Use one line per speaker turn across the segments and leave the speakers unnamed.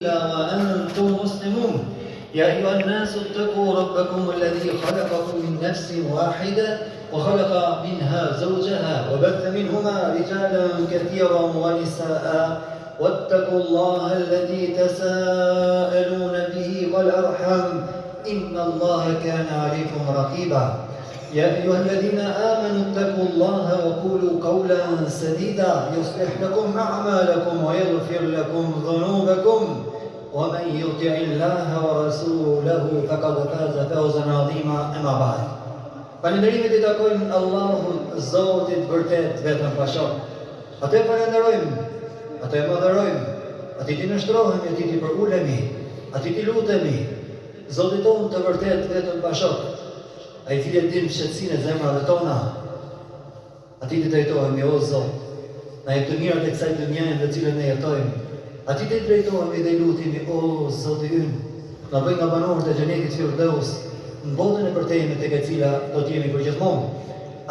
وأنتم مسلمون يا أيها الناس اتقوا ربكم الذي خلقكم من نفس واحدة وخلق منها زوجها وبث منهما رجالا كثيرا ونساء واتقوا الله الذي تساءلون به والأرحام إن الله كان عليكم رقيبا يا أيها الذين آمنوا اتقوا الله وقولوا قولا سديدا يصلح لكم أعمالكم ويغفر لكم ذنوبكم ومن يطع الله ورسوله فقد فاز فوزا عظيما أما بعد. Falënderimet I takojnë Allahut Zotit vërtet vetëm pa shok. Atë falenderojmë, atë e madhërojmë, atij Ti nështrohemi, atij Ti përulemi, atij Ti lutemi. Zotit tonë të vërtet vetëm pa shok. Ai I cili e din shqetësinë e zemrave tona. Atij Ti drejtohemi o Zot. Na jep të mirat e kësaj dynjaje në të cilën ne jetojmë. Atij Ti drejtohemi dhe lutemi o Zoti ynë. Na bëj nga banorët e xhenetit Firdaus, në botën e përtejme tek e cila do të jemi përgjithmonë.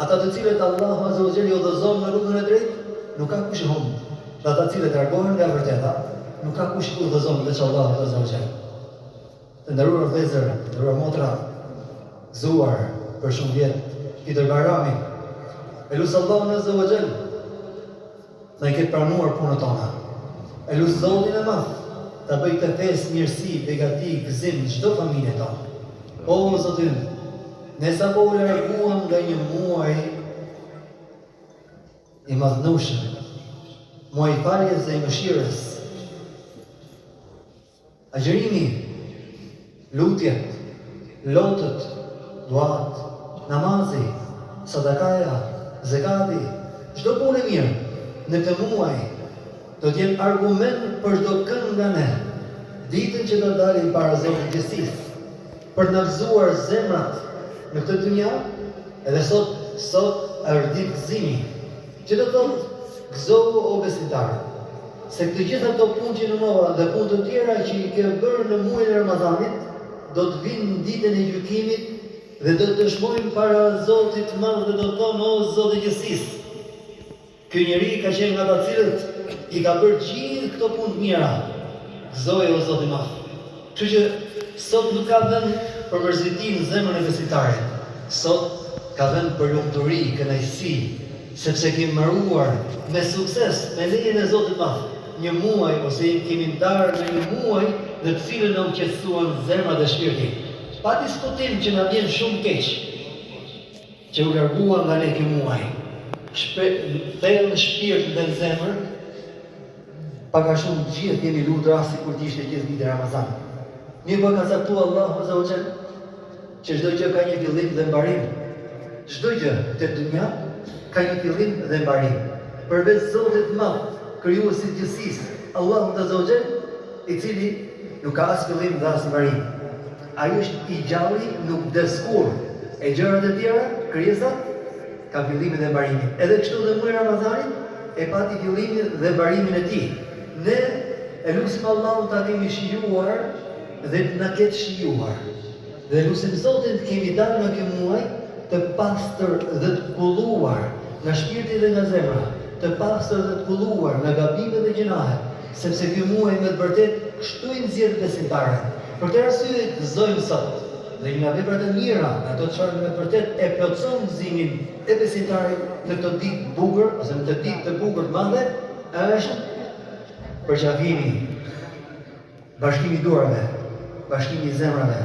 Ata të cilët Allahu Azza wa Jalla I udhëzon në rrugën e drejtë, nuk ka kush humb. Dhe ata të cilët largohen nga vërteta, nuk ka kush udhëzon veç Allahu Azza wa Jalla. Të nderuar vëllezër, të nderuar motra, gëzuar për shumë vjet I Dërbarami. E lut Allahun Azza wa Jalla na I ketë pranuar punën tona. E lut Zotin e Madh ta bëj të fesë mirësi, begati, gëzim çdo familje tonë. O Zotin, ne sa po u larguam nga një muaj I madhnueshëm, muaj faljes dhe I mëshirës. Agjërimi, lutjet, lotët, duat, namazi, sadakaja, zekati, çdo punë e mirë në këtë muaj do të jenë argument për çdo kënd nga ne, ditën që do dalim para Zotit Gjësisë, për të na gëzuar zemrat në këtë dynja, edhe sot ardhi gëzimi, që do të thotë gëzohu o besimtar, se këtë gjitha ato punë që nënova dhe punë të tjera që I ke bërë në muajin e Ramazanit, do të vinë në ditën e gjykimit dhe do të dëshmojnë para Zotit Madh dhe do të thonë o Zoti I Gjësisë. Ky njeri ka qenë nga ata cilët I ka bërë gjithë këto punë të mira. Gëzoje o Zoti I Madh. Kështu që sot nuk ka vend për mërziti në zemrën e besimtarit. Sot ka vend për lumturi, kënaqësi, sepse kemi mbaruar me sukses, me lejen e Zotit Madh, një muaj ose kemi ndarë në një muaj në të cilën na qetësuan zemra dhe shpirti. Pa diskutim që na vjen shumë keq që u largua nga ne ky muaj. Thellë në shpirt dhe në zemër, pak a shumë gjithë jemi lutur as sikur të ishte gjithë viti Ramazan. Mirë po ka caktuar Allahu Azza wa Jalla që çdo gjë ka një fillim dhe mbarim. Çdo gjë te dynja ka një fillim dhe mbarim. Përveç Zotit Madh, krijuesit të gjithësisë, Allahu Azza wa Jalla, I cili nuk ka as fillim dhe as mbarim. Ai është I gjalli, nuk vdes kurrë. E gjërat e tjera, krijesat, ka fillimin dhe mbarimin. Edhe kështu dhe muaji Ramazanit e pati fillimin dhe mbarimin e tij. Ne e lutim Allahun ta kemi shijuar dhe na ketë shijuar. Dhe lutim Zotin të kemi dalë nga ky muaj të pastër dhe të kulluar nga shpirti dhe nga zemra, të pastër dhe të kulluar nga gabimet dhe gjunahet, sepse ky muaj me të vërtetë kështu I nxjerr besimtarët. Për këtë arsye gëzojmë sot. Dhe nga veprat e mira, ato çfarë me të vërtetë e plotson gëzimin e besimtarit në këtë ditë të bukur ose në këtë ditë të bukur të madhe, është përqafimi, bashkimi I durave, bashkimi I zemrave,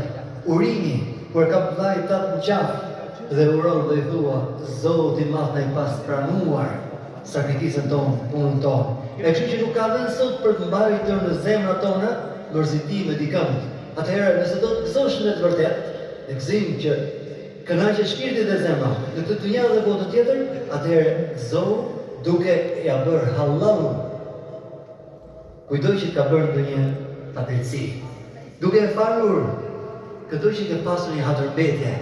urimi kur ka vllai tat në qafë dhe uron dhe I thua Zoti I Madh na I pas pranuar sakrificën tonë, punën tonë. E kështu që nuk ka vend sot për të mbajtur në zemrat tona mërzitime dikënd. Atëherë nëse do të gëzosh në të vërtetë, e gëzim që kënaqet shpirti dhe zemra në këtë dynjë dhe botën tjetër, atëherë gëzo duke ja bërë halal kujdo që ka bërë ndonjë fatkeqësi. Duke e falur këto që ke pasur një hatërbetje,